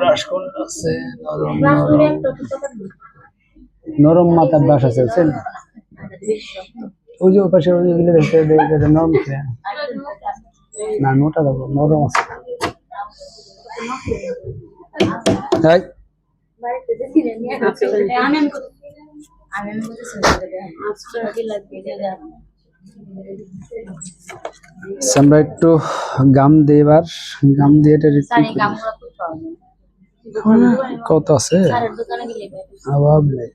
Brush কোন আছে নরম মাথার ব্রাশ আছে বুঝছেন ওই যে পাশে ওইগুলো দেখতে নরম না মোটা দেবো নরম আছে তাই আমরা একটু গাম দিয়ে এবার গাম দিয়ে এটা কত আছে অভাব নেই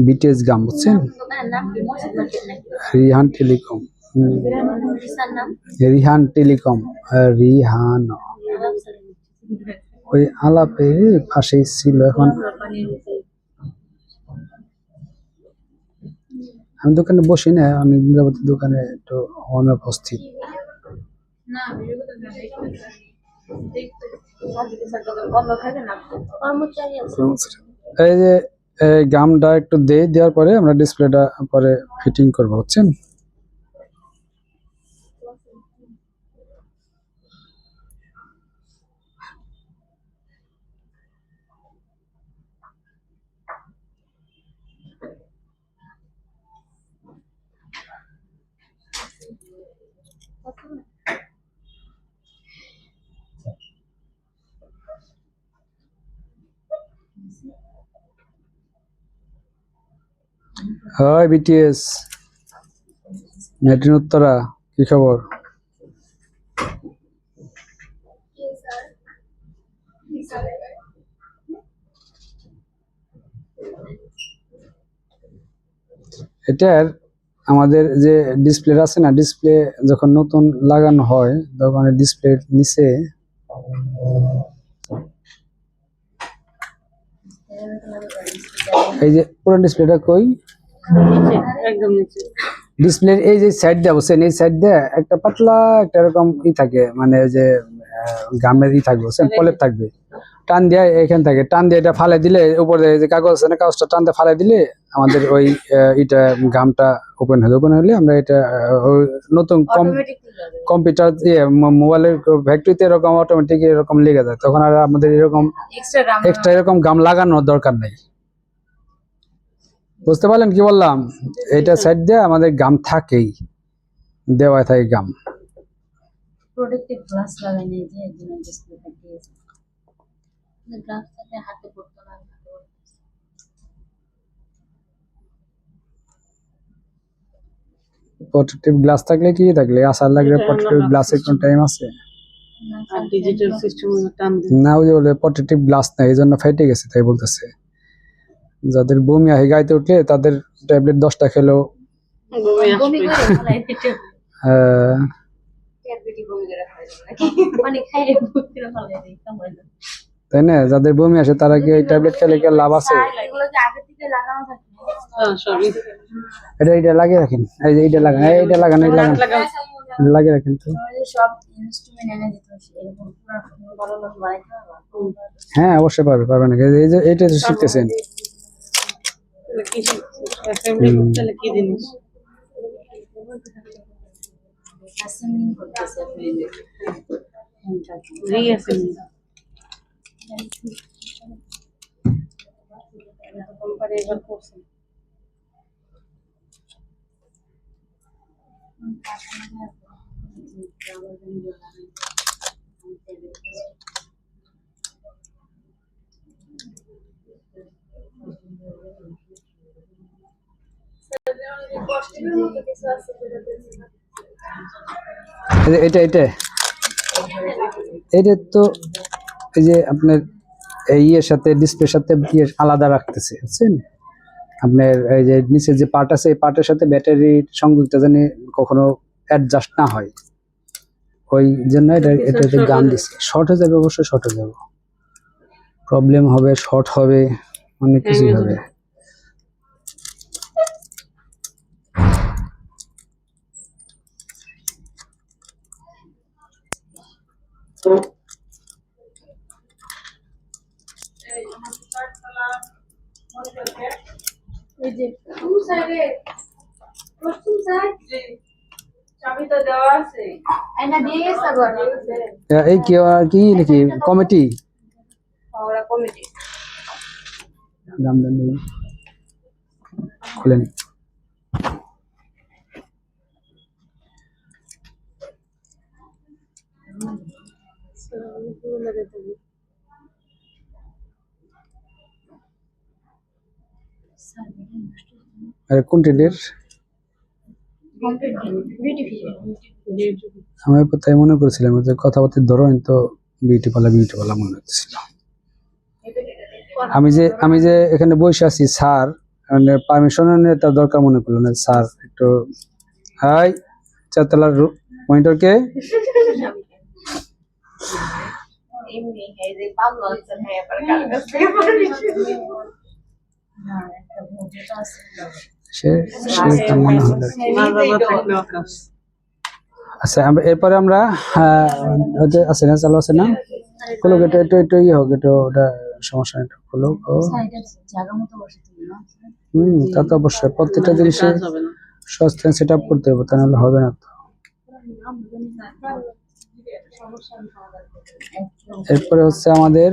বিটিএস গাম বুঝছেন রিহান টেলিকম রিহান টেলিকম রিহান ওই আলাপের পাশেই ছিল এখন আমি দোকানে বসি না আমি দোকানে একটু অনুপস্থিত এই যে গামটা একটু দেওয়ার পরে আমরা ডিসপ্লেটা পরে ফিটিং করবো বুঝছেন হাই বিটিএস নেটিন উত্তরা কি খবর এটার আমাদের যে ডিসপ্লে আছে না ডিসপ্লে যখন নতুন লাগানো হয় তখন ডিসপ্লে নিচে এই যে পুরো ডিসপ্লেটা কই একদম নিচে ডিসপ্লের এই যে সাইড দিয়ে বসেন এই সাইড দিয়ে একটা পাতলা একটা এরকম থাকে মানে ওই যে গামের থাকবে বুঝছেন পলেপ থাকবে টান দিয়ে এখান থেকে টান দিয়ে এটা ফালে দিলে উপরে যে কাগজ আছে না কাগজটা টান দিয়ে ফালে দিলে আমাদের ওই এটা গামটা ওপেন হলে আমরা এটা নতুন কম্পিউটার মোবাইলের ফ্যাক্টরিতে এরকম অটোমেটিক এরকম লেগে যায় তখন আর আমাদের এরকম এক্সট্রা এরকম গাম লাগানোর দরকার নেই বুঝতে পারলেন কি বললাম এটা সাইড দিয়ে আমাদের গাম থাকেই দেওয়া থাকে গাম প্রোটেক্টিভ গ্লাস লাগাই নেই যে ডিসপ্লে থাকে গ্লাস সাথে হাতে পড়তো না প্রোটেক্টিভ গ্লাস থাকলে কি থাকলে আসার লাগবে প্রোটেক্টিভ গ্লাসের কোন টাইম আছে আর ডিজিটাল সিস্টেম টান না ওই বলে প্রোটেক্টিভ গ্লাস না এইজন্য ফেটে গেছে তাই বলতেছে যাদের বমি হয় গাইতে উঠলে তাদের ট্যাবলেট 10টা খেলেও বমি করে ফলাই দিতে ট্যাবলেটই বমি করে ফলাই নাকি মানে খাইলে বমি করে ফলাই দেই কেমন তাই না যাদের বমি আসে তারা কি এই ট্যাবলেট খেলে কি লাভ আছে এগুলো কি আগে থেকে লাগানো থাকে সরি এটা লাগিয়ে রাখেন এই যে এটা লাগান এইটা লাগান এই লাগান লাগিয়ে রাখেন তো সব ইনস্ট্রুমেন্ট এনে দিতে এরকম পুরো ভালো লোক বানাইতে হবে হ্যাঁ অবশ্যই পারবে না এই যে এইটা শিখতেছেন কি অ্যাসেম্বলি করতে কি জিনিস অ্যাসেম্বলিং করতেছে রিঅ্যাসেম্বলি কোম্পানি এবার করছে এটা তো এই যে আপনার ইয়ের সাথে ডিসপ্লের সাথে আলাদা রাখতেছে বুঝছেন আপনার এই যে নিচে যে পার্ট আছে এই পার্টের সাথে ব্যাটারি সংযুক্ত জানি কখনো অ্যাডজাস্ট না হয় ওই জন্য এটাতে গান দিচ্ছে শর্ট হয়ে যাবে অবশ্যই শর্ট হয়ে যাবে প্রবলেম হবে শর্ট হবে অনেক কিছু হবে এই যে কোন সাইডে পশ্চিম সাইড জি আইনা দিয়ে গেছে আবার এই কি নাকি কমিটি দাম দেন দেখি। খুলে নি আরে কোনটি ডের আমি তাই মনে করেছিলাম যে কথাবার্তার ধরন তো বিউটি পার্লার মনে হচ্ছিল। আমি যে এখানে বসে আছি স্যার মানে পারমিশন নিয়ে তার দরকার মনে করলো না স্যার একটু হাই চারতলার মনিটরকে সে তার মনে হলো আর কি। আচ্ছা এরপরে আমরা আছে না চালু আছে না খুলুক এটা একটু একটু ইয়ে হোক একটু ওটা সমস্যা একটু খুলুক ও জায়গা মতো বসে তুমি না তা তো অবশ্যই প্রত্যেকটা জিনিসে সস্তা সেট আপ করতে হবে তা নাহলে হবে না তো। এরপরে হচ্ছে আমাদের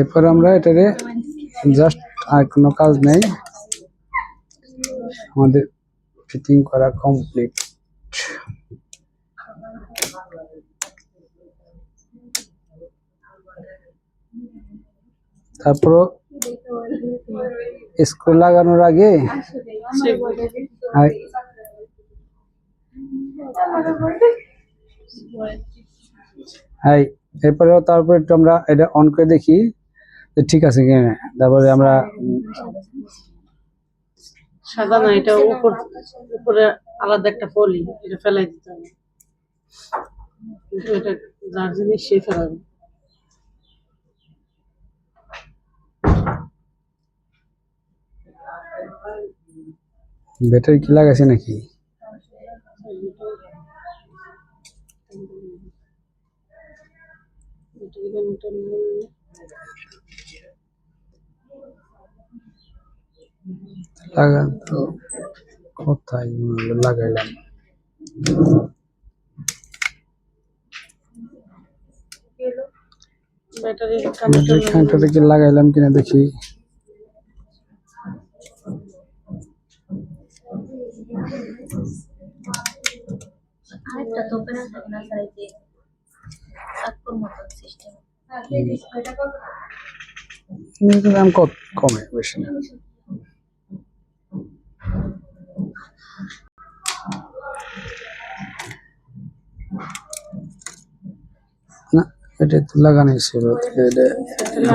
এরপরে আমরা এটারে জাস্ট আর কোনো কাজ নেই আমাদের ফিটিং করা কমপ্লিট। তারপর স্ক্রু লাগানোর আগে এরপরে তারপরে একটু আমরা এটা অন করে দেখি যে ঠিক আছে কিনা তারপরে আমরা সাদা না এটা উপরে আলাদা একটা পলি এটা ফেলাই দিতে হবে কিন্তু এটা যার জিনিস সে ফেলাবে ব্যাটারি কি লাগাইছে নাকি লাগান তো কোথায় লাগাইলাম ব্যাটারি কানেক্টরটা কি লাগাইলাম কিনা দেখি আরেকটা তো ওপেন আছে না স্যার এই যে সাতপুর মতো সিস্টেম দাম কত কমে বেশি না না এটা তো লাগানো ছিল এটা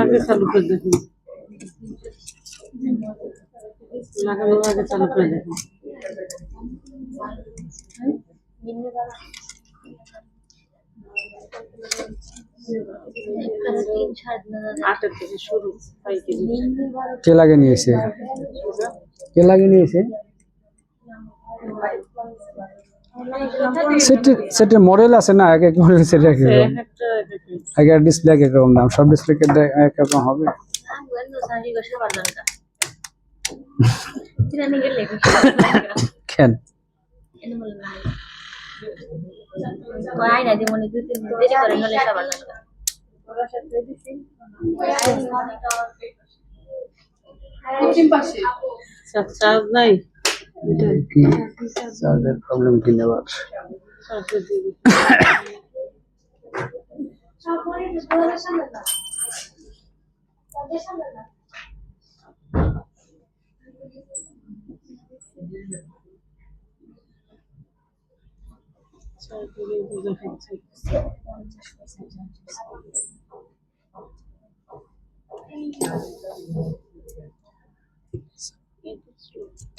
আগে চালু করে দেখুন লাগানোর আগে চালু করে দেখুন আটের থেকে শুরু 5 কেজি কে লাগে নিয়েছে সেটের মডেল আছে না এক এক মডেল সেট এক এক রকম আগে ডিসপ্লে এক এক রকম দাম সব ডিসপ্লে এক রকম হবে কেন চার্জ নাই কি চার্জের প্রবলেম কি নেবার চার্জ দিবি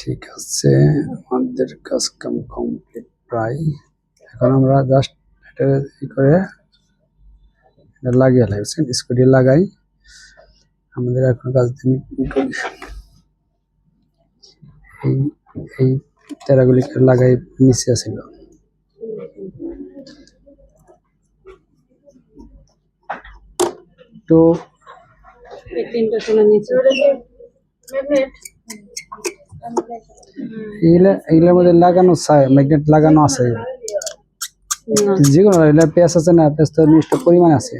ঠিক আছে আমাদের কাজ কমপ্লিট প্রায় এখন আমরা জাস্ট এটা ই করে এটা লাগিয়ে লাগছেন স্কুটি লাগাই আমাদের এখন কাজ দিন এই এই তেরাগুলি লাগাই নিচে আছিল তো এই তিনটা তুলে নিচে এইগুলোর মধ্যে লাগানো ম্যাগনেট লাগানো আছে না যে কোনো এটা পেঁয়াজ আছে না পেঁয়াজ তো নির্দিষ্ট পরিমাণ আছে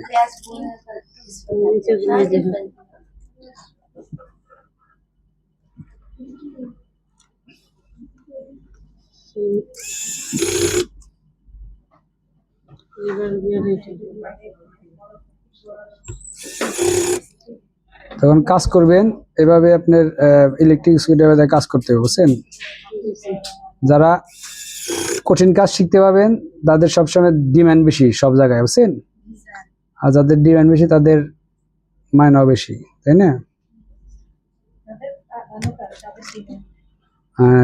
নিচে তুলে দিবে এবার দিয়ে দিতে তখন কাজ করবেন এভাবে আপনার ইলেকট্রিক স্কুটারে কাজ করতে হবে বুঝছেন যারা কঠিন কাজ শিখতে পারবেন তাদের সবসময় ডিমান্ড বেশি সব জায়গায় বুঝছেন আর যাদের ডিমান্ড বেশি তাদের মাইনাও বেশি তাই না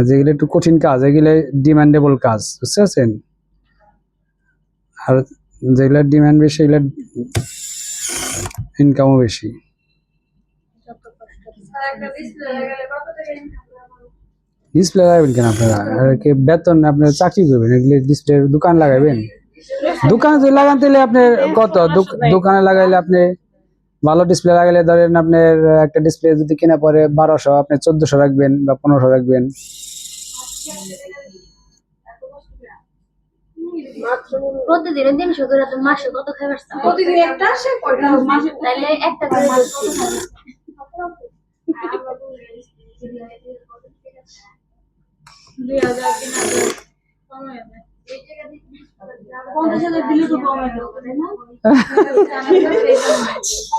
যেগুলো একটু কঠিন কাজ এগুলো ডিমান্ডেবল কাজ বুঝতে পারছেন আর যেগুলো ডিমান্ড বেশি এগুলো ইনকামও বেশি ডিসপ্লে লাগাবেন কেন আপনারা আর কি বেতন আপনার চাকরি করবেন এগুলো ডিসপ্লে দোকান লাগাবেন দোকানে যদি লাগান তাহলে আপনার কত দোকানে লাগাইলে আপনি ভালো ডিসপ্লে লাগাইলে ধরেন আপনার একটা ডিসপ্লে যদি কিনা পরে 1200 আপনি 1400 রাখবেন বা 1500 রাখবেন প্রতিদিন 300 করে তো মাসে কত খাবার প্রতিদিন একটা আসে কয়টা মাসে তাইলে একটা করে মাসে 2000 3000 কমায় না এই টাকা দিয়ে 50,000 দিলে তো কমায় দেবে না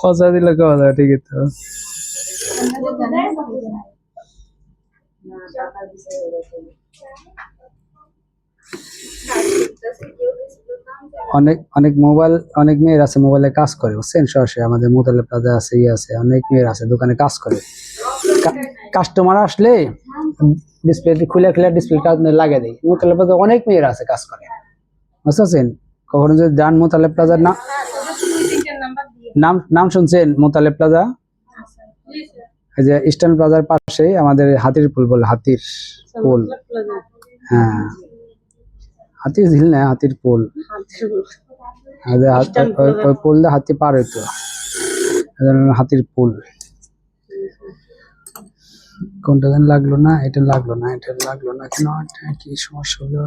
পয়সা দিলে কথা ঠিকই তো অনেক অনেক মোবাইল অনেক মেয়ের আছে মোবাইলে কাজ করে বুঝছেন সরাসরি আমাদের মোতালে প্লাজা আছে আছে অনেক মেয়ের আছে দোকানে কাজ করে কাস্টমার আসলে ডিসপ্লে খুলে ডিসপ্লেটা লাগিয়ে দেয় মোতালে প্লাজা অনেক মেয়ের আছে কাজ করে বুঝছেন কখনো যদি যান মোতালে প্লাজার নাম নাম শুনছেন মোতালে প্লাজা এই যে ইস্টার্ন প্লাজার পাশে আমাদের হাতির পুল বলে হাতির পুল হ্যাঁ হাতির ঝিল না হাতির পুল ওই পুল দিয়ে হাতি পার হইতো হাতির পুল কোনটা যেন লাগলো না এটা লাগলো না এটা লাগলো না কেন কি সমস্যা হলো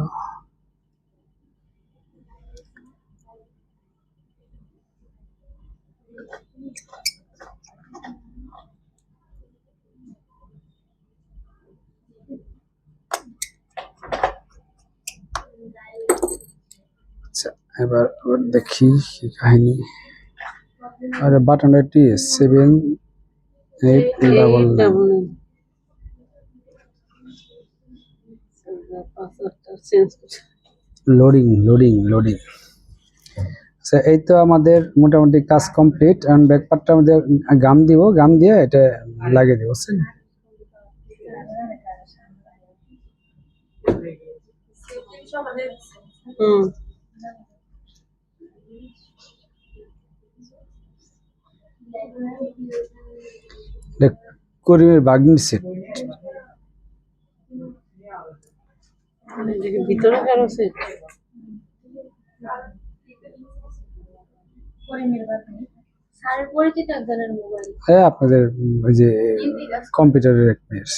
এবার দেখি কি কাহিনী আরে বাটনটা টি 78 লোডিং লোডিং লোডিং এই তো আমাদের মোটামুটি কাজ কমপ্লিট এখন ব্যাকপার্টটা আমাদের গাম দিব গাম দিয়ে এটা লাগিয়ে দিব বুঝছেন করিমের বাগনি সেট ভিতরে কারো সেট স্যারের পরিচিত একজনের মোবাইল হ্যাঁ আপনাদের ওই যে কম্পিউটারের এক্সপিরিয়েন্স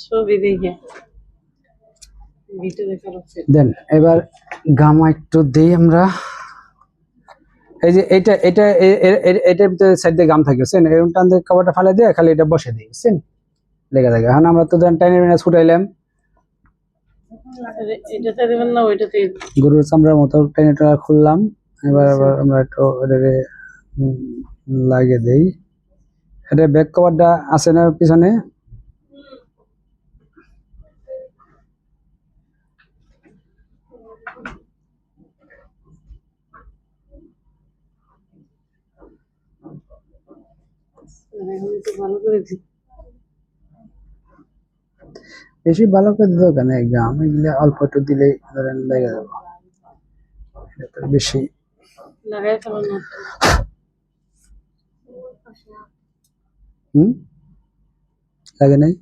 ছবি দেখে ভিতরে কারো সেট দেন এবার গামা একটু দেই আমরা এই যে এটা এটা এটার ভিতরে সাইড দিয়ে গাম থাকে বুঝছেন এরকম টান দিয়ে কভারটা ফালে দিয়ে খালি এটা বসে দিই বুঝছেন লেগে থাকে এখন আমরা তো টাইনে ছুটাইলাম এটাতে দেবেন না ওইটাতে গরুর চামড়ার মতো টেনেটা খুললাম এবার আবার আমরা একটু লাগিয়ে দেই এটা ব্যাক কভারটা আছে না পিছনে ভালো করে বেশি ভালো করে দিতে কেন গাম এগুলো অল্প একটু দিলেই ধরেন লেগে যাবে এত বেশি লাগাই ফেলো না হুম লাগে নাই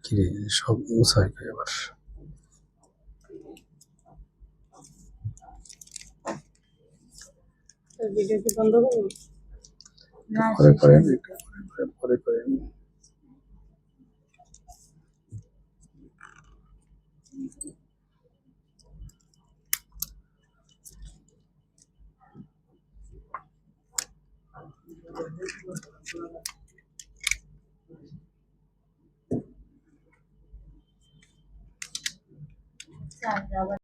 কি রে সব মুছাই করে আবার ভিডিও কি বন্ধ করবো না পরে করেন পরে করেন চার্জ আবার